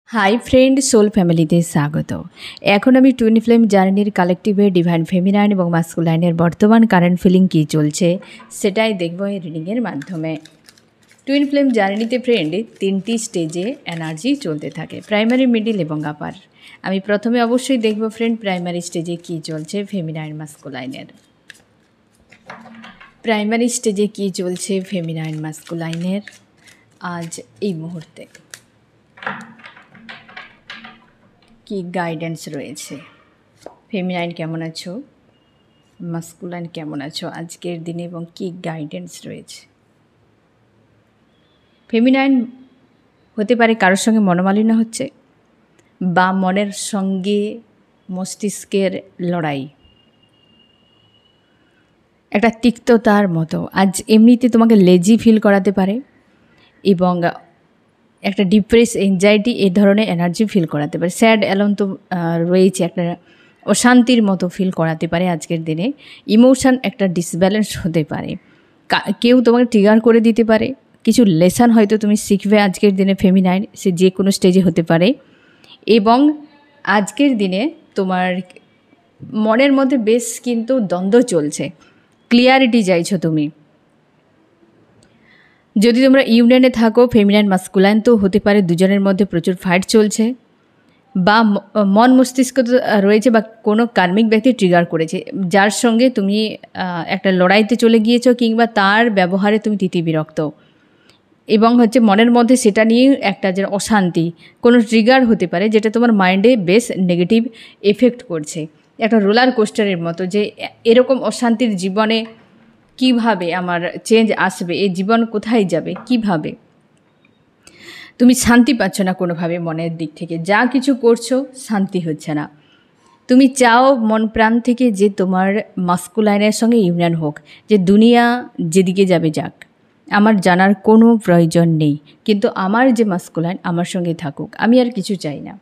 Hi friend, soul ফ্যামিলিতে স্বাগত। এখন আমি টুইন ফ্লেম জার্নির কালেকটিভে ডিভাইন ফেমিনাইন এবং মাস্কুলাইনের বর্তমান কারেন্ট ফিলিং কী চলছে সেটাই দেখব এই রিডিংয়ের মাধ্যমে। টুইন ফ্লেম জার্নিতে ফ্রেন্ড 3টি স্টেজে এনার্জি চলতে থাকে, প্রাইমারি, মিডিল এবং আপার। আমি প্রথমে অবশ্যই দেখব ফ্রেন্ড প্রাইমারি স্টেজে কী চলছে ফেমিনাইন মাস্কুলাইনের। প্রাইমারি স্টেজে কী চলছে ফেমিনাইন মাস্কুলাইনের আজ এই মুহূর্তে, কি গাইডেন্স রয়েছে, ফেমিনাইন কেমন আছো, মাস্কুলাইন কেমন আছো আজকের দিনে এবং কি গাইডেন্স রয়েছে। ফেমিনাইন হতে পারে কারোর সঙ্গে মনোমালিন্য হচ্ছে বা মনের সঙ্গে মস্তিষ্কের লড়াই, একটা তিক্ততার মতো। আজ এমনিতে তোমাকে লেজি ফিল করাতে পারে এবং একটা ডিপ্রেস, এনজাইটি এই ধরনের এনার্জি ফিল করাতে পারে। স্যাড অ্যালোন তো রয়েছে, একটা অশান্তির মতো ফিল করাতে পারে আজকের দিনে। ইমোশান একটা ডিসব্যালেন্স হতে পারে, কেউ তোমাকে ট্রিগার করে দিতে পারে। কিছু লেসন হয়তো তুমি শিখবে আজকের দিনে ফেমিনাইন, সে যে কোনো স্টেজে হতে পারে। এবং আজকের দিনে তোমার মনের মধ্যে বেশ কিন্তু দ্বন্দ্ব চলছে, ক্লিয়ারিটি চাইছো তুমি। যদি তোমরা ইউনিয়নে থাকো ফেমিনাইন মাস্কুলাইন, তো হতে পারে দুজনের মধ্যে প্রচুর ফাইট চলছে বা মন মস্তিষ্ক রয়েছে বা কোনো কার্মিক ব্যক্তি ট্রিগার করেছে, যার সঙ্গে তুমি একটা লড়াইতে চলে গিয়েছো কিংবা তার ব্যবহারে তুমি তিতিবিরক্ত এবং মনের মধ্যে সেটা নিয়ে একটা যে অশান্তি, কোনো ট্রিগার হতে পারে যেটা তোমার মাইন্ডে বেশ নেগেটিভ এফেক্ট করছে, একটা রোলার কোস্টারের মতো, যে এরকম অশান্তির জীবনে কিভাবে আমার চেঞ্জ আসবে, এই জীবন কোথায় যাবে, কিভাবে তুমি শান্তি পাচ্ছ না কোনোভাবে মনের দিক থেকে, যা কিছু করছো শান্তি হচ্ছে না। তুমি চাও মন প্রাণ থেকে যে তোমার মাস্কুলাইনের সঙ্গে ইউনিয়ন হোক, যে দুনিয়া যেদিকে যাবে যাক, আমার জানার কোনো প্রয়োজন নেই, কিন্তু আমার যে মাস্কুলাইন আমার সঙ্গে থাকুক, আমি আর কিছু চাই না,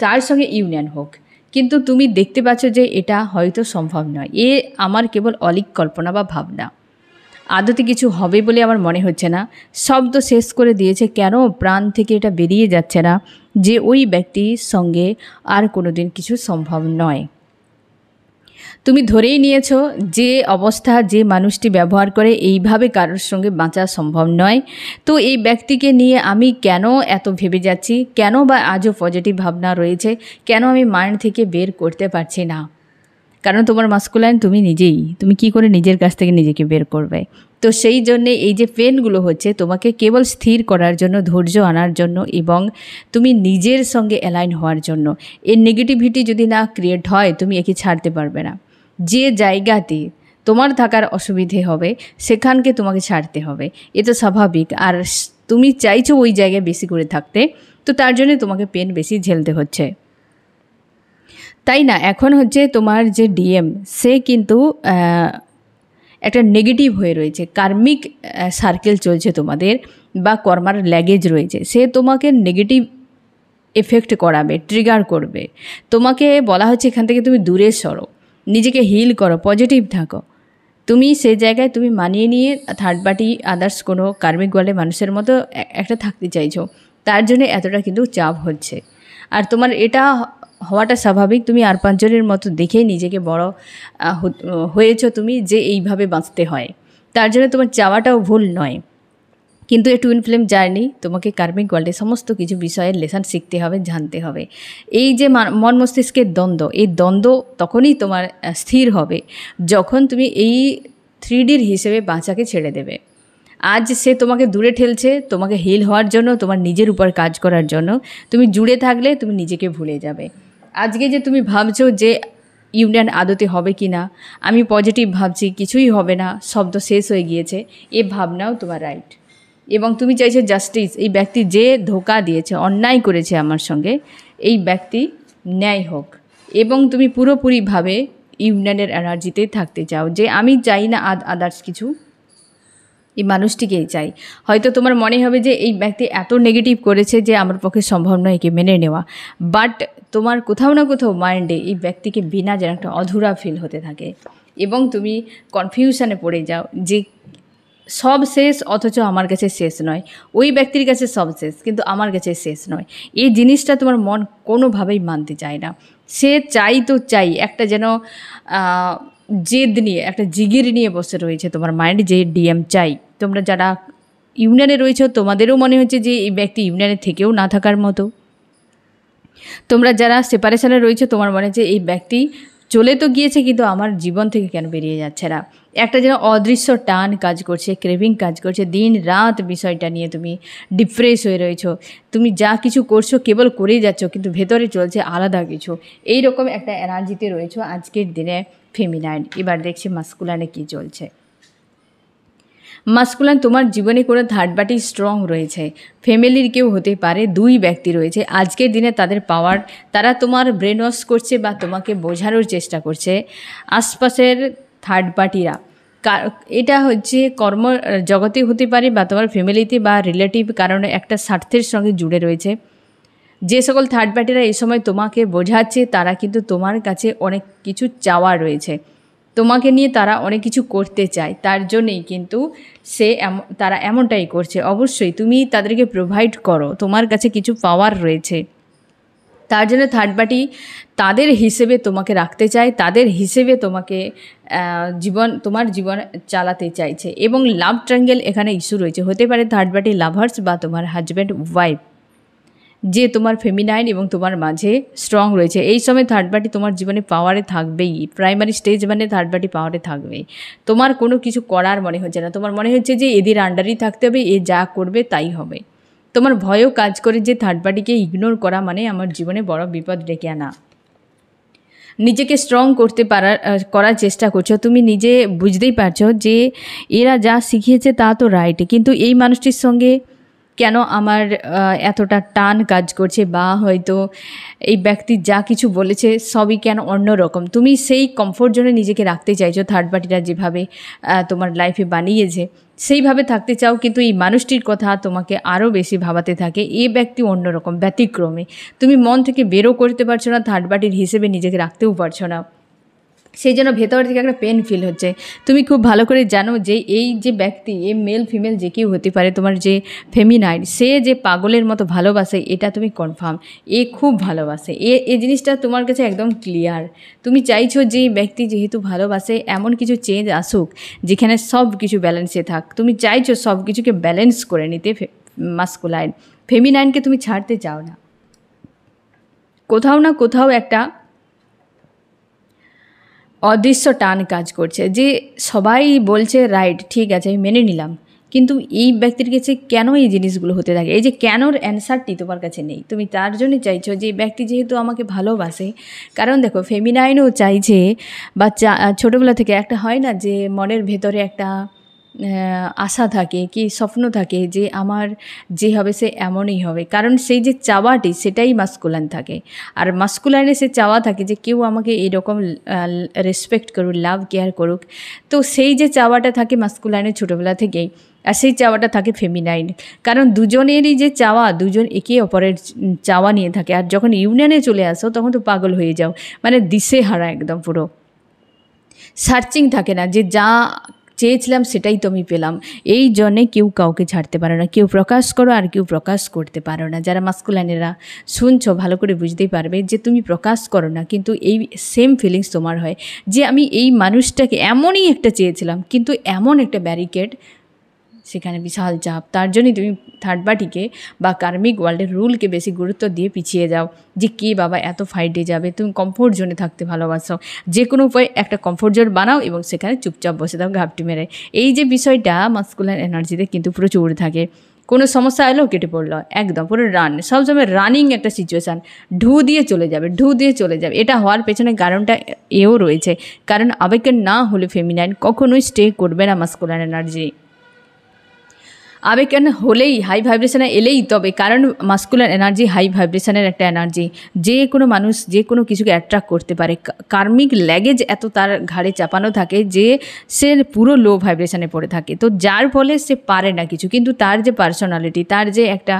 তার সঙ্গে ইউনিয়ন হোক। কিন্তু তুমি দেখতে পাচ্ছ যে এটা হয়তো সম্ভব নয়, এ আমার কেবল অলিক কল্পনা বা ভাবনা, আদতে কিছু হবে বলে আমার মনে হচ্ছে না। শব্দ শেষ করে দিয়েছে, কেন প্রাণ থেকে এটা বেরিয়ে যাচ্ছে না যে ওই ব্যক্তির সঙ্গে আর কোনো দিন কিছু সম্ভব নয়। তুমি ধরেই নিয়েছো যে অবস্থা, যে মানুষটি ব্যবহার করে এইভাবে কারোর সঙ্গে বাঁচা সম্ভব নয়। তো এই ব্যক্তিকে নিয়ে আমি কেন এত ভেবে যাচ্ছি, কেন বা আজও পজিটিভ ভাবনা রয়েছে, কেন আমি মাইন্ড থেকে বের করতে পারছি না। কারণ তোমার মাস্কুলাইন তুমি নিজেই, তুমি কি করে নিজের কাছ থেকে নিজেকে বের করবে। তো সেই জন্যে এই যে পেনগুলো হচ্ছে তোমাকে কেবল স্থির করার জন্য, ধৈর্য আনার জন্য এবং তুমি নিজের সঙ্গে অ্যালাইন হওয়ার জন্য। এর নেগেটিভিটি যদি না ক্রিয়েট হয় তুমি একে ছাড়তে পারবে না। যে জায়গাতে তোমার থাকার অসুবিধে হবে সেখানকে তোমাকে ছাড়তে হবে, এ তো স্বাভাবিক। আর তুমি চাইছো ওই জায়গায় বেশি করে থাকতে, তো তার জন্য তোমাকে পেন বেশি ঝেলতে হচ্ছে, তাই না? এখন তোমার যে ডিএম, সে কিন্তু একটা নেগেটিভ হয়ে রয়েছে, কার্মিক সার্কেল চলছে তোমাদের বা কর্মার ল্যাগেজ রয়েছে, সে তোমাকে নেগেটিভ এফেক্ট করাবে, ট্রিগার করবে। তোমাকে বলা হচ্ছে এখান থেকে তুমি দূরে সরো, নিজেকে হিল করো, পজিটিভ থাকো। তুমি সেই জায়গায় তুমি মানিয়ে নিয়ে থার্ড পার্টি আদার্স কোনো কার্মিক ওয়ার্ল্ডে মানুষের মতো একটা থাকতে চাইছো, তার জন্য এতটা কিন্তু চাপ হচ্ছে। আর তোমার এটা হওয়াটা স্বাভাবিক, তুমি আর 5 জনের মতো দেখেই নিজেকে বড় হয়েছো তুমি, যে এইভাবে বাঁচতে হয়, তার জন্য তোমার চাওয়াটাও ভুল নয়। কিন্তু এই টুইন ফ্লেম জার্নি তোমাকে কার্মিক ওয়ার্ল্ডে সমস্ত কিছু বিষয়ের লেসন শিখতে হবে, জানতে হবে। এই যে মন মস্তিষ্কের দ্বন্দ্ব, এই দ্বন্দ্ব তখনই তোমার স্থির হবে যখন তুমি এই 3Dর হিসেবে বাঁচাকে ছেড়ে দেবে। আজ সে তোমাকে দূরে ঠেলছে তোমাকে হিল হওয়ার জন্য, তোমার নিজের উপর কাজ করার জন্য। তুমি জুড়ে থাকলে তুমি নিজেকে ভুলে যাবে। আজকে যে তুমি ভাবছো যে ইউনিয়ন আদতে হবে কি না, আমি পজিটিভ ভাবছি, কিছুই হবে না, শব্দ শেষ হয়ে গিয়েছে, এ ভাবনাও তোমার রাইট। এবং তুমি চাইছো জাস্টিস, এই ব্যক্তি যে ধোঁকা দিয়েছে, অন্যায় করেছে আমার সঙ্গে, এই ব্যক্তি ন্যায় হোক। এবং তুমি পুরোপুরিভাবে ইউনিয়নের এনার্জিতে থাকতে চাও, যে আমি চাই না আদার্স কিছু, এই মানুষটিকেই চাই। হয়তো তোমার মনে হবে যে এই ব্যক্তি এত নেগেটিভ করেছে যে আমার পক্ষে সম্ভব নয় একে মেনে নেওয়া, বাট তোমার কোথাও না কোথাও মাইন্ডে এই ব্যক্তিকে বিনা যেন একটা অধুরা ফিল হতে থাকে এবং তুমি কনফিউশনে পড়ে যাও যে সব শেষ অথচ আমার কাছে শেষ নয়, ওই ব্যক্তির কাছে সব শেষ কিন্তু আমার কাছে শেষ নয়। এই জিনিসটা তোমার মন কোনোভাবেই মানতে চায় না। সে চাই তো চাই, একটা যেন জেদ নিয়ে, একটা জিগির নিয়ে বসে রয়েছে তোমার মাইন্ড, যে ডিএম চাই। তোমরা যারা ইউনিয়নে রয়েছে তোমাদেরও মনে হচ্ছে যে এই ব্যক্তি ইউনিয়নে থেকেও না থাকার মতো। তোমরা যারা সেপারেশনে রয়েছে তোমার মনে হচ্ছে এই ব্যক্তি চলে তো গিয়েছে কিন্তু আমার জীবন থেকে কেন বেরিয়ে যাচ্ছে না। একটা যেন অদৃশ্য টান কাজ করছে, ক্রেভিং কাজ করছে, দিন রাত বিষয়টা নিয়ে তুমি ডিপ্রেস হয়ে রয়েছো। তুমি যা কিছু করছো কেবল করেই যাচ্ছ কিন্তু ভেতরে চলছে আলাদা কিছু। এই রকম একটা এনার্জিতে রয়েছো আজকের দিনে ফেমিনাইন। এবার দেখছি মাস্কুলাইনে কী চলছে। মাস্কুলাইন, তোমার জীবনে কোনো থার্ড পার্টি স্ট্রং রয়েছে, ফ্যামিলির কেউ হতে পারে, দুই ব্যক্তি রয়েছে আজকের দিনে, তাদের পাওয়ার, তারা তোমার ব্রেন ওয়াশ করছে বা তোমাকে বোঝানোর চেষ্টা করছে। আশপাশের থার্ড পার্টিরা, এটা হচ্ছে কর্ম জগতে হতে পারে বা তোমার ফ্যামিলিতে বা রিলেটিভ কারণে একটা স্বার্থের সঙ্গে জুড়ে রয়েছে। যে সকল থার্ড পার্টিরা এই সময় তোমাকে বোঝাচ্ছে তারা কিন্তু তোমার কাছে অনেক কিছু চাওয়া রয়েছে, তোমাকে নিয়ে তারা অনেক কিছু করতে চায়, তার জন্যেই কিন্তু তারা এমনটাই করছে। অবশ্যই তুমি তাদেরকে প্রোভাইড করো, তোমার কাছে কিছু পাওয়ার রয়েছে, তার জন্য থার্ড পার্টি তাদের হিসেবে তোমাকে রাখতে চায়, তাদের হিসেবে তোমাকে তোমার জীবন চালাতে চাইছে। এবং লাভ ট্রায়াঙ্গেল এখানে ইস্যু রয়েছে, হতে পারে থার্ড পার্টি লাভার্স বা তোমার হাজব্যান্ড ওয়াইফ, যে তোমার ফেমিনাইন এবং তোমার মাঝে স্ট্রং রয়েছে। এই সময় থার্ড পার্টি তোমার জীবনে পাওয়ারে থাকবেই, প্রাইমারি স্টেজ মানে থার্ড পার্টি পাওয়ারে থাকবেই। তোমার কোনো কিছু করার মনে হচ্ছে না, তোমার মনে হচ্ছে যে এদের আন্ডারই থাকতে হবে, এ যা করবে তাই হবে। তোমার ভয়ও কাজ করে যে থার্ড পার্টিকে ইগনোর করা মানে আমার জীবনে বড় বিপদ ডেকে আনা। নিজেকে স্ট্রং করার চেষ্টা করছো, তুমি নিজে বুঝতেই পারছো যে এরা যা শিখিয়েছে তা তো রাইট, কিন্তু এই মানুষটির সঙ্গে কেন আমার এতটা টান কাজ করছে, বা হয়তো এই ব্যক্তি যা কিছু বলেছে সবই কেন অন্যরকম। তুমি সেই কমফোর্ট জোনে নিজেকে রাখতে চাইছো, থার্ড পার্টিরা যেভাবে তোমার লাইফে বানিয়েছে সেইভাবে থাকতে চাও, কিন্তু এই মানুষটির কথা তোমাকে আরও বেশি ভাবাতে থাকে। এই ব্যক্তি অন্যরকম, ব্যতিক্রমে, তুমি মন থেকে বেরো করতে পারছো না, থার্ড পার্টির হিসেবে নিজেকে রাখতেও পারছো না। সেই জন্য ভেতর থেকে একটা পেন ফিল হচ্ছে। তুমি খুব ভালো করে জানো যে এই যে ব্যক্তি, এ মেল ফিমেল যে কেউ হতে পারে, তোমার যে ফেমিনাইন, সে যে পাগলের মতো ভালোবাসে এটা তুমি কনফার্ম, এ খুব ভালোবাসে, এই জিনিসটা তোমার কাছে একদম ক্লিয়ার। তুমি চাইছো যে ব্যক্তি যেহেতু ভালোবাসে এমন কিছু চেঞ্জ আসুক যেখানে সব কিছু ব্যালেন্সে থাক। তুমি চাইছো সব কিছুকে ব্যালেন্স করে নিতে মাস্কুলাইন, ফেমিনাইনকে তুমি ছাড়তে চাও না। কোথাও না কোথাও একটা অদৃশ্য টান কাজ করছে, যে সবাই বলছে রাইট, ঠিক আছে আমি মেনে নিলাম, কিন্তু এই ব্যক্তির কাছে কেন এই জিনিসগুলো হতে থাকে, এই যে কেনর অ্যান্সারটি তোমার কাছে নেই। তুমি তার জন্য চাইছো যে ব্যক্তি যেহেতু আমাকে ভালোবাসে, কারণ দেখো ফেমিনাইনও চাইছে, বা ছোটোবেলা থেকে একটা হয় না যে মনের ভেতরে একটা আশা থাকে কি স্বপ্ন থাকে যে আমার যে হবে সে এমনই হবে, কারণ সেই যে চাওয়াটি সেটাই মাস্কুলাইন থাকে। আর মাস্কুলাইনে সে চাওয়া থাকে যে কেউ আমাকে এইরকম রেসপেক্ট করুক, লাভ কেয়ার করুক। তো সেই যে চাওয়াটা থাকে মাস্কুলাইনের ছোটোবেলা থেকেই, আর সেই চাওয়াটা থাকে ফেমিনাইন, কারণ দুজনেরই যে চাওয়া, দুজন একে অপরের চাওয়া নিয়ে থাকে। আর যখন ইউনিয়নে চলে আসো তখন তো পাগল হয়ে যাও, মানে দিশেহারা একদম, পুরো সার্চিং থাকে না, যে যা চেয়েছিলাম সেটাই তো আমি পেলাম। এই জন্যে কেউ কাউকে ছাড়তে পারো না, কেউ প্রকাশ করো আর কেউ প্রকাশ করতে পারো না। যারা মাস্কুলাইনেরা শুনছো ভালো করে বুঝতেই পারবে যে তুমি প্রকাশ করো না, কিন্তু এই সেম ফিলিংস তোমার হয় যে আমি এই মানুষটাকে এমনই একটা চেয়েছিলাম, কিন্তু এমন একটা ব্যারিকেড, সেখানে বিশাল চাপ। তার জন্যই তুমি থার্ড পার্টিকে বা কার্মিক ওয়ার্ল্ডের রুলকে বেশি গুরুত্ব দিয়ে পিছিয়ে যাও, যে কে বাবা এত ফাইটে যাবে। তুমি কমফোর্ট জোনে থাকতে ভালোবাসো, যে কোনো উপায়ে একটা কমফোর্ট জোন বানাও এবং সেখানে চুপচাপ বসে দাও ঘাপটি মেরে। এই যে বিষয়টা মাস্কুলাইন এনার্জিতে কিন্তু প্রচুর থাকে। কোনো সমস্যা এলো কেটে পড়লো, একদম পুরো সবসময় রানিং একটা সিচুয়েশান, ঢু দিয়ে চলে যাবে। এটা হওয়ার পেছনে কারণটা এও রয়েছে, কারণ আবেগের না হলে ফেমিনাইন কখনোই স্টে করবে না মাস্কুলাইন এনার্জি। আবেগ কেন হলেই, হাই ভাইব্রেশনে এলেই তবে, কারণ মাস্কুলার এনার্জি হাই ভাইব্রেশনের একটা এনার্জি, যে কোনো মানুষ যে কোনো কিছুকে অ্যাট্রাক্ট করতে পারে। কার্মিক ল্যাগেজ এত তার ঘাড়ে চাপানো থাকে যে সে পুরো লো ভাইব্রেশনে পড়ে থাকে, তো যার ফলে সে পারে না কিছু। কিন্তু তার যে পার্সোনালিটি, তার যে একটা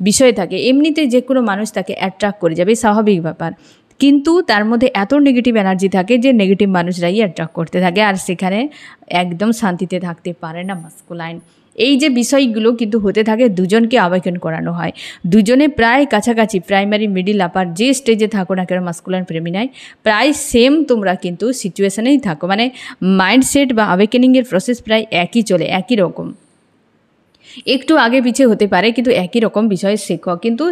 বিষয় থাকে, এমনিতে যে কোনো মানুষ তাকে অ্যাট্রাক্ট করে যাবে, স্বাভাবিক ব্যাপার। কিন্তু তার মধ্যে এত নেগেটিভ এনার্জি থাকে যে নেগেটিভ মানুষরাই অ্যাট্রাক্ট করতে থাকে, আর সেখানে একদম শান্তিতে থাকতে পারে না মাস্কুলাইন। এই যে বিষয়গুলো কিন্তু হতে থাকে, দুজনকে আবেদন করানো হয়, দুজনে প্রায় কাছাকাছি, প্রাইমারি, মিডিল, আপার যে স্টেজে থাকো না কেন মাস্কুলাইন ফেমিনাইন, প্রায় সেম তোমরা কিন্তু সিচুয়েশানেই থাকো, মানে মাইন্ডসেট বা আওয়েকেনিংয়ের প্রসেস প্রায় একই চলে, একই রকম, একটু আগে পিছিয়ে হতে পারে কিন্তু একই রকম বিষয় শেখো, কিন্তু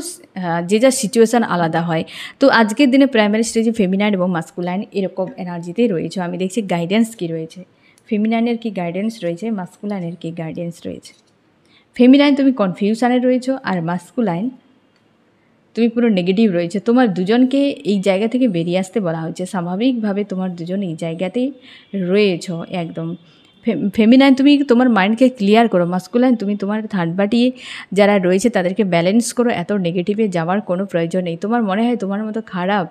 যে যা সিচুয়েশান আলাদা হয়। তো আজকের দিনে প্রাইমারি স্টেজে ফেমিনাইন এবং মাস্কুলাইন এরকম এনার্জিতেই রয়েছে। আমি দেখছি গাইডেন্স কী রয়েছে, ফেমিনাইনের কী গাইডেন্স রয়েছে, মাস্কুলাইনের কী গাইডেন্স রয়েছে। ফেমিনাইন তুমি কনফিউশনে রয়েছো, আর মাস্কুলাইন তুমি পুরো নেগেটিভ রয়েছে। তোমার দুজনকে এই জায়গা থেকে বেরিয়ে আসতে বলা হচ্ছে, স্বাভাবিকভাবে তোমার দুজন এই জায়গাতেই রয়েছো একদম। ফেমিনাইন তুমি তোমার মাইন্ডকে ক্লিয়ার করো, মাস্কুলাইন তুমি তোমার থার্ড পার্টি যারা রয়েছে তাদেরকে ব্যালেন্স করো। এত নেগেটিভে যাওয়ার কোনো প্রয়োজন নেই। তোমার মনে হয় তোমার মতো খারাপ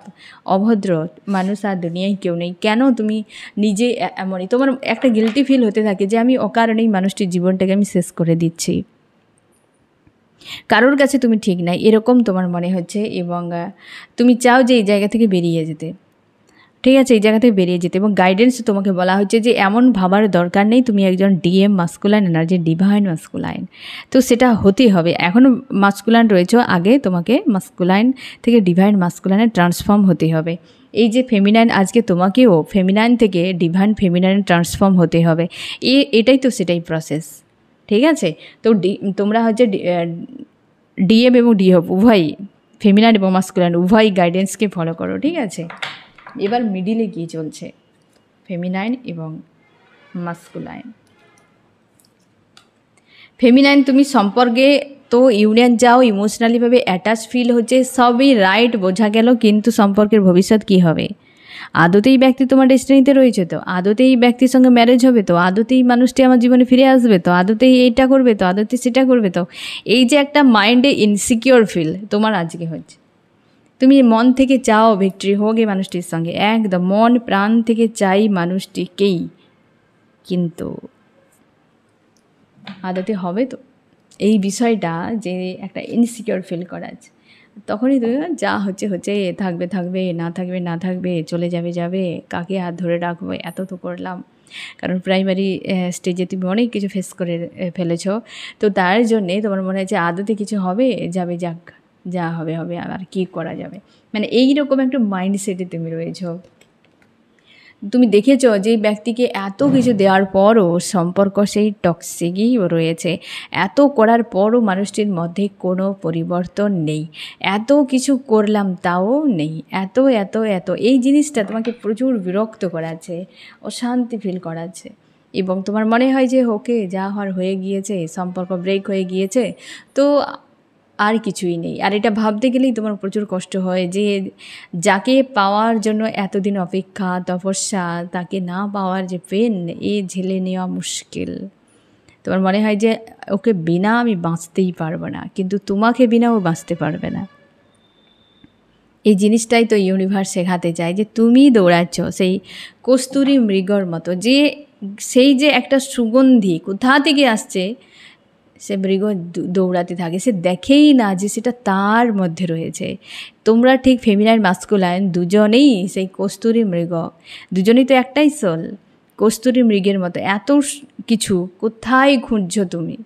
অভদ্র মানুষ আর দুনিয়ায় কেউ নেই, কেন তুমি নিজে এমনই, তোমার একটা গিল্টি ফিল হতে থাকে যে আমি অকারণেই মানুষটির জীবনটাকে আমি শেষ করে দিচ্ছি, কারোর কাছে তুমি ঠিক নাই, এরকম তোমার মনে হচ্ছে। এবং তুমি চাও যে এই জায়গা থেকে বেরিয়ে যেতে, ঠিক আছে, এই জায়গা থেকে বেরিয়ে যেতে। এবং গাইডেন্স তোমাকে বলা হচ্ছে যে এমন ভাবার দরকার নেই তুমি একজন DM masculine energy, divine masculine, তো সেটা হতেই হবে। এখনও মাস্কুলাইন রয়েছে, আগে তোমাকে মাস্কুলাইন থেকে ডিভাইন মাস্কুলাইনে ট্রান্সফর্ম হতে হবে। এই যে ফেমিনাইন, আজকে তোমাকেও ফেমিনাইন থেকে ডিভাইন ফেমিনাইনে ট্রান্সফর্ম হতে হবে, এটাই তো সেটাই প্রসেস, ঠিক আছে। তো তোমরা হচ্ছে ডিএম এবং ডিএফ উভয়ই, ফেমিনাইন এবং মাস্কুলাইন উভয়ই গাইডেন্সকে ফলো করো, ঠিক আছে। এবার মিডিলে কী চলছে, ফেমিনাইন এবং মাস্কুলাইন। ফেমিনাইন তুমি সম্পর্কে তো ইউনিয়ন যাও, ইমোশনালিভাবে অ্যাটাচ ফিল হচ্ছে, সবই রাইট, বোঝা গেল, কিন্তু সম্পর্কের ভবিষ্যৎ কী হবে? আদতেই ব্যক্তি তোমার ডেস্টিনিতে রয়েছে তো, আদতেই ব্যক্তির সঙ্গে ম্যারেজ হবে তো, আদতেই মানুষটি আমার জীবনে ফিরে আসবে তো, আদতেই এইটা করবে তো, আদতেই সেটা করবে তো, এই যে একটা মাইন্ডে ইনসিকিওর ফিল তোমার আজকে হচ্ছে। তুমি মন থেকে চাও ভিক্টরি হোক এই মানুষটির সঙ্গে, একদম মন প্রাণ থেকে চাই মানুষটিকেই, কিন্তু আদতে হবে তো, এই বিষয়টা যে একটা ইনসিকিওর ফিল করা আছে, তখনই তুমি যা হচ্ছে হচ্ছে, থাকবে থাকবে, না থাকবে না থাকবে, চলে যাবে যাবে, কাকে হাত ধরে রাখবো, এত তো করলাম। কারণ প্রাইমারি স্টেজে তুমি অনেক কিছু ফেস করে ফেলেছো, তো তার জন্যে তোমার মনে হয় যে আদতে কিছু হবে, যাবে যাক, যা হবে হবে, আর কি করা যাবে, মানে এইরকম একটা মাইন্ডসেটে তুমি রয়েছো। তুমি দেখেছো যে ব্যক্তিকে এত কিছু দেওয়ার পরও সম্পর্ক সেই টক্সিকই রয়েছে, এত করার পরও মানুষটির মধ্যে কোনো পরিবর্তন নেই, এত কিছু করলাম তাও নেই, এত এত এত, এই জিনিসটা তোমাকে প্রচুর বিরক্ত করাচ্ছে, অশান্তি ফিল করাচ্ছে। এবং তোমার মনে হয় যে ওকে যা হওয়ার হয়ে গিয়েছে, সম্পর্ক ব্রেক হয়ে গিয়েছে, তো আর কিছুই নেই। আর এটা ভাবতে গেলেই তোমার প্রচুর কষ্ট হয় যে যাকে পাওয়ার জন্য এতদিন অপেক্ষা তপস্যা, তাকে না পাওয়ার যে পেন, এ ঝেলে নেওয়া মুশকিল। তোমার মনে হয় যে ওকে বিনা আমি বাঁচতেই পারবো না, কিন্তু তোমাকে বিনা ও বাঁচতে পারবে না। এই জিনিসটাই তো ইউনিভার্স শেখাতে চায়, যে তুমি দৌড়াচ্ছ সেই কস্তুরী মৃগর মতো, যে সেই যে একটা সুগন্ধি কোথা থেকে আসছে, সে মৃগ দৌড়াতে থাকে, সে দেখেই না যে সেটা তার মধ্যে রয়েছে। তোমরা ঠিক ফেমিনাইন মাস্কুলাইন দুজনেই সেই কস্তুরী মৃগ, দুজনেই তো একটাই সোল, কস্তুরী মৃগের মতো। এত কিছু কোথায় খুঁজছো তুমি,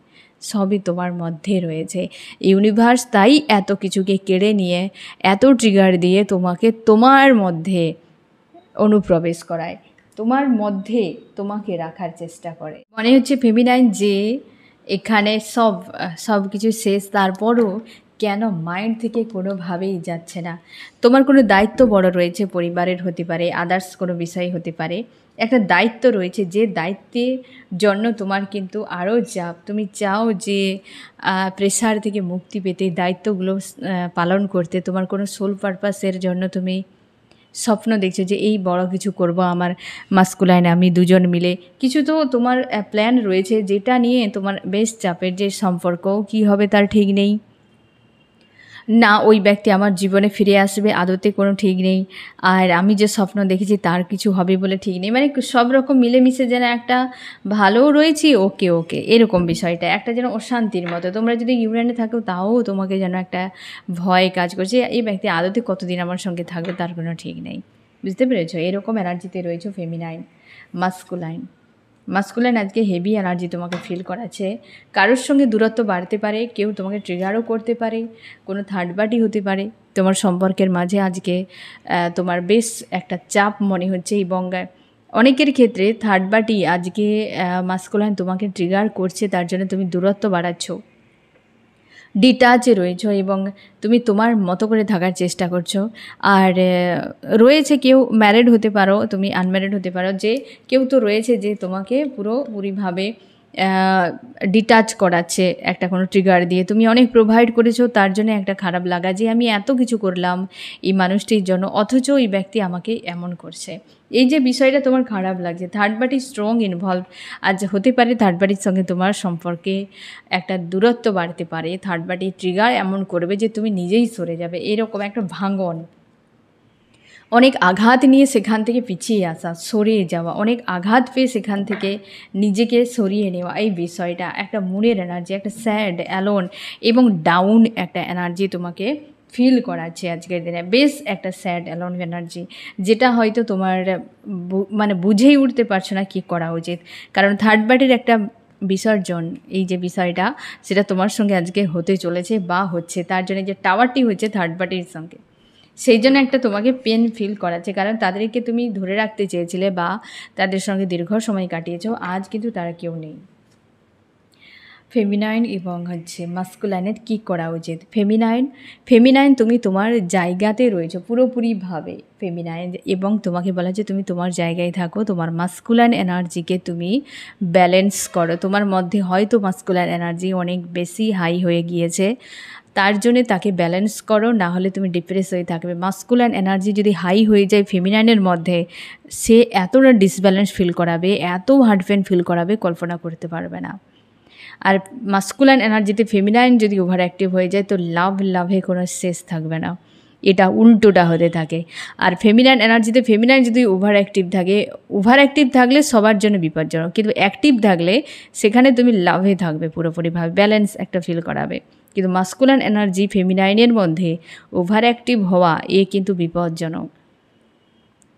সবই তোমার মধ্যে রয়েছে। ইউনিভার্স তাই এত কিছুকে কেড়ে নিয়ে, এত ট্রিগার দিয়ে তোমাকে তোমার মধ্যে অনুপ্রবেশ করায়, তোমার মধ্যে তোমাকে রাখার চেষ্টা করে। মনে হচ্ছে ফেমিনাইন যে এখানে সব কিছু শেষ, তারপরও কেন মাইন্ড থেকে কোনোভাবেই যাচ্ছে না। তোমার কোনো দায়িত্ব বড় রয়েছে, পরিবারের হতে পারে, আদার্স কোনো বিষয় হতে পারে, একটা দায়িত্ব রয়েছে, যে দায়িত্বের জন্য তোমার কিন্তু আরও চাপ। তুমি চাও যে প্রেশার থেকে মুক্তি পেতে, দায়িত্বগুলো পালন করতে, তোমার কোনো সোল পারপাসের জন্য তুমি স্বপ্ন দেখছো যে এই বড় কিছু করব আমার মাস্কুলাইন আমি দুজন মিলে। কিছু তো তোমার প্ল্যান রয়েছে, যেটা নিয়ে তোমার বেশ চাপের, যে সম্পর্ক কি হবে তার ঠিক নেই, না ওই ব্যক্তি আমার জীবনে ফিরে আসবে আদতে কোনো ঠিক নেই, আর আমি যে স্বপ্ন দেখেছি তার কিছু হবে বলে ঠিক নেই, মানে সব রকম মিলেমিশে যেন একটা ভালোও রয়েছি, ওকে ওকে এরকম বিষয়টা একটা যেন অশান্তির মতো। তোমরা যদি ইউরেনে থাকো তাও তোমাকে যেন একটা ভয় কাজ করছে, এই ব্যক্তি আদতে কতদিন আমার সঙ্গে থাকবে তার কোনো ঠিক নেই। বুঝতে পেরেছো? এরকম এনার্জিতে রয়েছে ফেমিনাইন। মাস্কুলাইন আজকে হেভি এনার্জি তোমাকে ফিল করাচ্ছে। কারোর সঙ্গে দূরত্ব বাড়তে পারে, কেউ তোমাকে ট্রিগারও করতে পারে, কোনো থার্ড পার্টি হতে পারে তোমার সম্পর্কের মাঝে। আজকে তোমার বেশ একটা চাপ মনে হচ্ছে, এবং অনেকের ক্ষেত্রে থার্ড পার্টি আজকে মাস্কুলাইন তোমাকে ট্রিগার করছে, তার জন্য তুমি দূরত্ব বাড়াচ্ছ, ডিটাচে রয়েছ এবং তুমি তোমার মতো করে থাকার চেষ্টা করছো। আর রয়েছে কেউ ম্যারিড হতে পারো, তুমি আনম্যারিড হতে পারো, যে কেউ তো রয়েছে যে তোমাকে পুরোপুরিভাবে ডিটাচ করাচ্ছে একটা কোনো ট্রিগার দিয়ে। তুমি অনেক প্রোভাইড করেছো, তার জন্য একটা খারাপ লাগা যে আমি এত কিছু করলাম এই মানুষটির জন্য, অথচ এই ব্যক্তি আমাকে এমন করছে। এই যে বিষয়টা তোমার খারাপ লাগছে, থার্ড পার্টি স্ট্রং ইনভলভ আজ হতে পারে, থার্ড পার্টির সঙ্গে তোমার সম্পর্কে একটা দূরত্ব বাড়তে পারে, থার্ড পার্টি ট্রিগার এমন করবে যে তুমি নিজেই সরে যাবে, এরকম একটা ভাঙন, অনেক আঘাত নিয়ে সেখান থেকে পিছিয়ে আসা, সরিয়ে যাওয়া, অনেক আঘাত পেয়ে সেখান থেকে নিজেকে সরিয়ে নেওয়া, এই বিষয়টা একটা মুডের এনার্জি, একটা স্যাড অ্যালোন এবং ডাউন একটা এনার্জি তোমাকে ফিল করাচ্ছে আজকের দিনে। বেশ একটা স্যাড অ্যালোন এনার্জি, যেটা হয়তো তোমার মানে বুঝেই উঠতে পারছো না কী করা উচিত, কারণ থার্ড পার্টির একটা বিসর্জন, এই যে বিষয়টা সেটা তোমার সঙ্গে আজকে হতে চলেছে বা হচ্ছে, তার জন্য যে টাওয়ারটি হচ্ছে থার্ড পার্টির সঙ্গে, সেই জন্য একটা তোমাকে পেন ফিল করাচ্ছে, কারণ তাদেরকে তুমি ধরে রাখতে চেয়েছিলে বা তাদের সঙ্গে দীর্ঘ সময় কাটিয়েছো, আজ কিন্তু তারা কেউ নেই। ফেমিনাইন এবং মাস্কুলাইনের কী করা উচিত? ফেমিনাইন তুমি তোমার জায়গাতে রয়েছো পুরোপুরিভাবে ফেমিনাইন, এবং তোমাকে বলা হচ্ছে তুমি তোমার জায়গায় থাকো, তোমার মাস্কুলাইন এনার্জিকে তুমি ব্যালেন্স করো। তোমার মধ্যে হয়তো মাস্কুলাইন এনার্জি অনেক বেশি হাই হয়ে গিয়েছে, তার জন্যে তাকে ব্যালেন্স করো, না হলে তুমি ডিপ্রেস হয়ে থাকবে। মাস্কুলাইন এনার্জি যদি হাই হয়ে যায় ফেমিনাইনের মধ্যে, সে এতটা ডিসব্যালেন্স ফিল করাবে, এত হার্ট পেন ফিল করাবে, কল্পনা করতে পারবে না। আর মাস্কুলাইন এনার্জিতে ফেমিনাইন যদি ওভার অ্যাক্টিভ হয়ে যায় তো লাভে কোনো শেষ থাকবে না, এটা উল্টোটা হতে থাকে। আর ফেমিনাইন এনার্জিতে ফেমিনাইন যদি ওভার অ্যাক্টিভ থাকলে সবার জন্য বিপজ্জনক, কিন্তু অ্যাক্টিভ থাকলে সেখানে তুমি লাভে থাকবে পুরোপুরিভাবে, ব্যালেন্স একটা ফিল করাবে। কিন্তু মাস্কুলাইন এনার্জি ফেমিনাইনের মধ্যে ওভার অ্যাক্টিভ হওয়া কিন্তু বিপজ্জনক।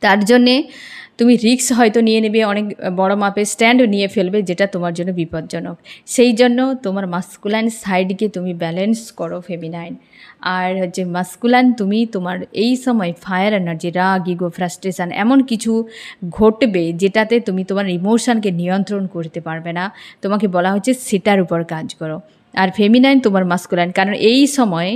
তার জন্যে তুমি রিস্ক হয়তো নিয়ে নেবে, অনেক বড় মাপের স্ট্যান্ডও নিয়ে ফেলবে, যেটা তোমার জন্য বিপজ্জনক। সেই জন্য তোমার মাস্কুলাইন সাইডকে তুমি ব্যালেন্স করো ফেমিনাইন। আর মাস্কুলাইন তুমি তোমার এই সময় ফায়ার এনার্জি, রাগ, ইগো, ফ্রাস্ট্রেশন এমন কিছু ঘটবে যেটাতে তুমি তোমার ইমোশনকে নিয়ন্ত্রণ করতে পারবে না, তোমাকে বলা হচ্ছে সেটার উপর কাজ করো। আর ফেমিনাইন তোমার মাস্কুলাইন, কারণ এই সময়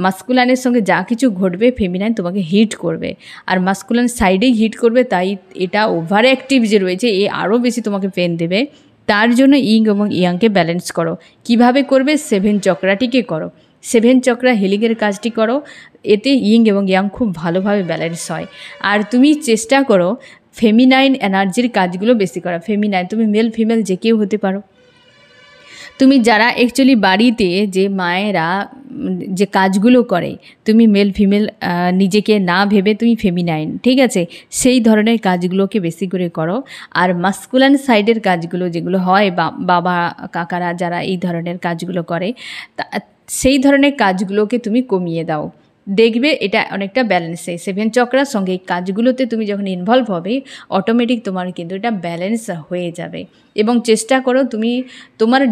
মাস্কুলাইনের সঙ্গে যা কিছু ঘটবে ফেমিনাইন তোমাকে হিট করবে, আর মাস্কুলাইন সাইডেই হিট করবে, তাই এটা ওভার অ্যাক্টিভ যে রয়েছে আরও বেশি তোমাকে পেন দেবে। তার জন্য ইং এবং ইয়াংকে ব্যালেন্স করো। কিভাবে করবে? 7 চক্রাটিকে করো, 7 চক্রা হিলিংয়ের কাজটি করো, এতে ইং এবং ইয়াং খুব ভালোভাবে ব্যালেন্স হয়। আর তুমি চেষ্টা করো ফেমিনাইন এনার্জির কাজগুলো বেশি করা। ফেমিনাইন তুমি মেল ফিমেল যে কেউ হতে পারো, তুমি যারা অ্যাকচুয়ালি বাড়িতে যে মায়েরা যে কাজগুলো করে, তুমি মেল ফিমেল নিজেকে না ভেবে তুমি ফেমিনাইন, ঠিক আছে, সেই ধরনের কাজগুলোকে বেশি করে করো। আর মাস্কুলাইন সাইডের কাজগুলো যেগুলো হয়, বাবা কাকারা যারা এই ধরনের কাজগুলো করে, সেই ধরনের কাজগুলোকে তুমি কমিয়ে দাও, দেখবে এটা অনেকটা ব্যালেন্সে। 7 চক্রার সঙ্গে এই কাজগুলোতে তুমি যখন ইনভলভ হবে, অটোমেটিক তোমার কিন্তু এটা ব্যালেন্স হয়ে যাবে। এবং চেষ্টা করো তুমি তোমার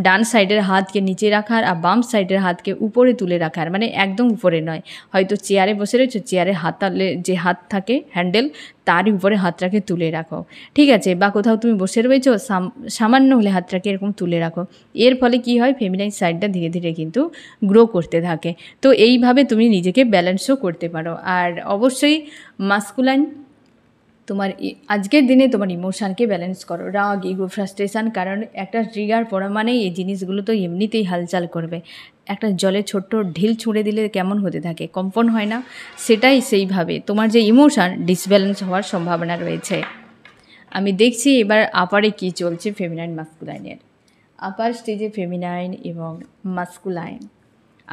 ডান সাইডের হাতকে নিচে রাখার, আর বাম সাইডের হাতকে উপরে তুলে রাখার, মানে একদম উপরে নয়, হয়তো চেয়ারে বসে রয়েছো, চেয়ারে হাতালে যে হাত থাকে হ্যান্ডেল, তারই উপরে হাতটাকে তুলে রাখো, ঠিক আছে, বা কোথাও তুমি বসে রয়েছো সামান্য হলে হাতটাকে এরকম তুলে রাখো। এর ফলে কি হয়, ফেমিনাইন সাইডটা ধীরে ধীরে কিন্তু গ্রো করতে থাকে। তো এইভাবে তুমি নিজেকে ব্যালেন্সও করতে পারো। আর অবশ্যই মাস্কুলাইন তোমার আজকের দিনে তোমার ইমোশানকে ব্যালেন্স করো, রাগ, ইগো, ফ্রাস্ট্রেশন, কারণ একটা ট্রিগার পড়া মানেই এই জিনিসগুলো তো এমনিতেই হালচাল করবে। একটা জলে ছোট্ট ঢিল ছুঁড়ে দিলে কেমন হতে থাকে, কম্পন হয় না, সেটাই সেইভাবে তোমার যে ইমোশান ডিসব্যালেন্স হওয়ার সম্ভাবনা রয়েছে। আমি দেখছি এবার আপারে কি চলছে ফেমিনাইন মাস্কুলাইনের। আপার স্টেজে ফেমিনাইন এবং মাস্কুলাইন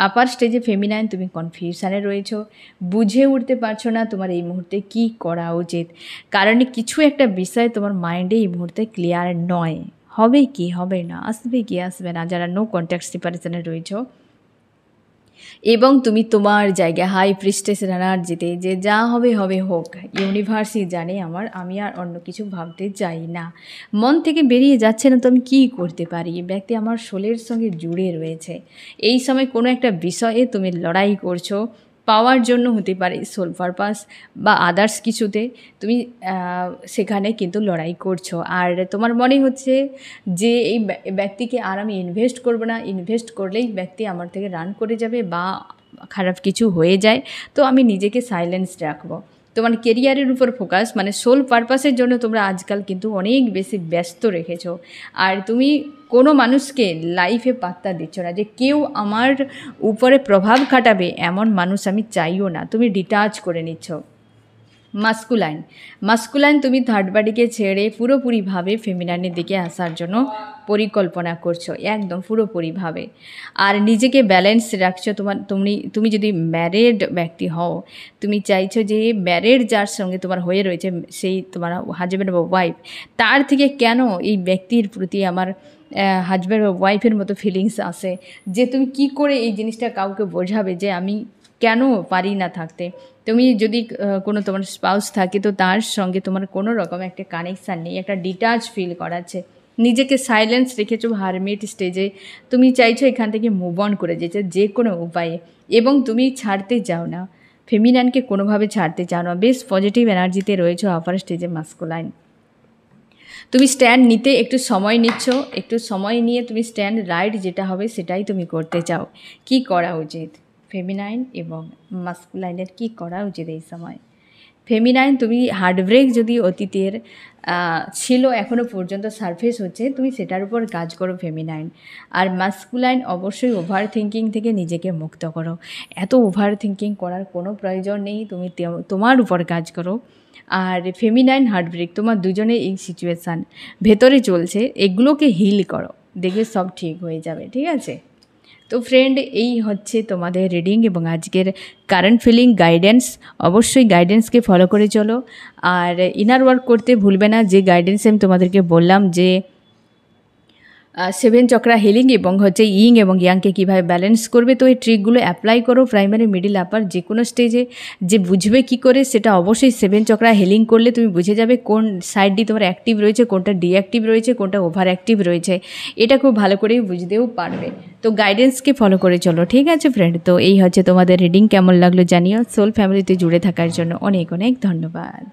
আপার স্টেজে ফেমিনাইন, তুমি কনফিউশানে রয়েছো, বুঝে উঠতে পারছো না তোমার এই মুহূর্তে কি করা উচিত, কারণ কিছু একটা বিষয় তোমার মাইন্ডে এই মুহূর্তে ক্লিয়ার নয়, হবে কি হবে না, আসবে কি আসবে না, যারা নো কন্ট্যাক্ট সেপারেশনে রয়েছো। এবং তুমি তোমার জায়গায় হাই প্রিস্টেস এনার্জিতে যে যা হবে হবে হোক, ইউনিভার্সই জানে আমি আর অন্য কিছু ভাবতে চাই না, মন থেকে বেরিয়ে যাচ্ছে না, তো আমি কী করতে পারি, ব্যক্তি আমার সোলের সঙ্গে জুড়ে রয়েছে। এই সময় কোনো একটা বিষয়ে তুমি লড়াই করছো, পাওয়ার জন্য হতে পারে, সোল পারপাস বা আদার্স কিছুতে তুমি সেখানে কিন্তু লড়াই করছো। আর তোমার মনে হচ্ছে যে এই ব্যক্তিকে আর আমি ইনভেস্ট করবো না, ইনভেস্ট করলেই ব্যক্তি আমার থেকে রান করে যাবে বা খারাপ কিছু হয়ে যায়, তো আমি নিজেকে সাইলেন্স রাখবো। তোমার কেরিয়ারের উপর ফোকাস, মানে সোল পারপাসের জন্য তোমরা আজকাল কিন্তু অনেক বেশি ব্যস্ত রেখেছো। আর তুমি কোনো মানুষকে লাইফে পাত্তা দিচ্ছ না, যে কেউ আমার উপরে প্রভাব খাটাবে এমন মানুষ আমি চাইও না, তুমি ডিটাচ করে নিচ্ছ। মাস্কুলাইন তুমি থার্ড বডিকে ছেড়ে পুরোপুরিভাবে ফেমিনাইনের দিকে আসার জন্য পরিকল্পনা করছো, একদম পুরোপুরিভাবে। আর নিজেকে ব্যালেন্স রাখছো। তুমি যদি ম্যারিড ব্যক্তি হও, তুমি চাইছো যে ম্যারিড যার সঙ্গে তোমার হয়ে রয়েছে, সেই তোমার হাজব্যান্ড বা ওয়াইফ, তার থেকে কেন এই ব্যক্তির প্রতি আমার হাজব্যান্ড বা ওয়াইফের মতো ফিলিংস আসে, যে তুমি কি করে এই জিনিসটা কাউকে বোঝাবে যে আমি কেন পারি না থাকতে। তুমি যদি কোনো তোমার স্পাউস থাকে, তো তার সঙ্গে তোমার কোনো রকম একটা কানেকশান নেই, একটা ডিটাচ ফিল করাচ্ছে, নিজেকে সাইলেন্স রেখেছো হারমিট স্টেজে, তুমি চাইছো এখান থেকে মুভ অন করে যেতে যে কোনো উপায়ে, এবং তুমি ছাড়তে চাও না, ফেমিনাইনকে কোনোভাবে ছাড়তে চাও না, বেশ পজিটিভ এনার্জিতে রয়েছো আপার স্টেজে মাস্কুলাইন। তুমি স্ট্যান্ড নিতে একটু সময় নিচ্ছ, একটু সময় নিয়ে তুমি স্ট্যান্ড রাইট যেটা হবে সেটাই তুমি করতে চাও। কি করা উচিত ফেমিনাইন এবং মাস্কুলাইনের, কি করা উচিত এই সময়? ফেমিনাইন, তুমি হার্টব্রেক যদি অতীতের ছিল এখনও পর্যন্ত সারফেস হচ্ছে, তুমি সেটার উপর কাজ করো ফেমিনাইন। আর মাস্কুলাইন, অবশ্যই ওভার থিঙ্কিং থেকে নিজেকে মুক্ত করো, এত ওভার থিঙ্কিং করার কোনো প্রয়োজন নেই, তুমি তোমার উপর কাজ করো। আর ফেমিনাইন হার্টব্রেক, তোমার দুজনে এই সিচুয়েশান ভেতরে চলছে, এগুলোকে হিল করো, দেখবে সব ঠিক হয়ে যাবে, ঠিক আছে? তো ফ্রেন্ড, এই হচ্ছে তোমাদের রিডিং এবং আজকের কারেন্ট ফিলিং গাইডেন্স। অবশ্যই গাইডেন্সকে ফলো করে চলো, আর ইনার ওয়ার্ক করতে ভুলবে না। যে গাইডেন্স আমি তোমাদেরকে বললাম, যে 7 চক্রা হিলিং এবং ইং এবং ইয়াংকে কীভাবে ব্যালেন্স করবে, তো এই ট্রিকগুলো অ্যাপ্লাই করো প্রাইমারি, মিডিল, আপার যে কোনো স্টেজে। যে বুঝবে কি করে সেটা অবশ্যই 7 চক্রা হিলিং করলে তুমি বুঝে যাবে কোন সাইডটি তোমার অ্যাক্টিভ রয়েছে, কোনটা ডিঅ্যাক্টিভ রয়েছে, কোনটা ওভার অ্যাক্টিভ রয়েছে, এটা খুব ভালো করেই বুঝতেও পারবে। তো গাইডেন্সকে ফলো করে চলো, ঠিক আছে ফ্রেন্ড? তো এই হচ্ছে তোমাদের রিডিং, কেমন লাগলো জানিও। সোল ফ্যামিলিতে জুড়ে থাকার জন্য অনেক অনেক ধন্যবাদ।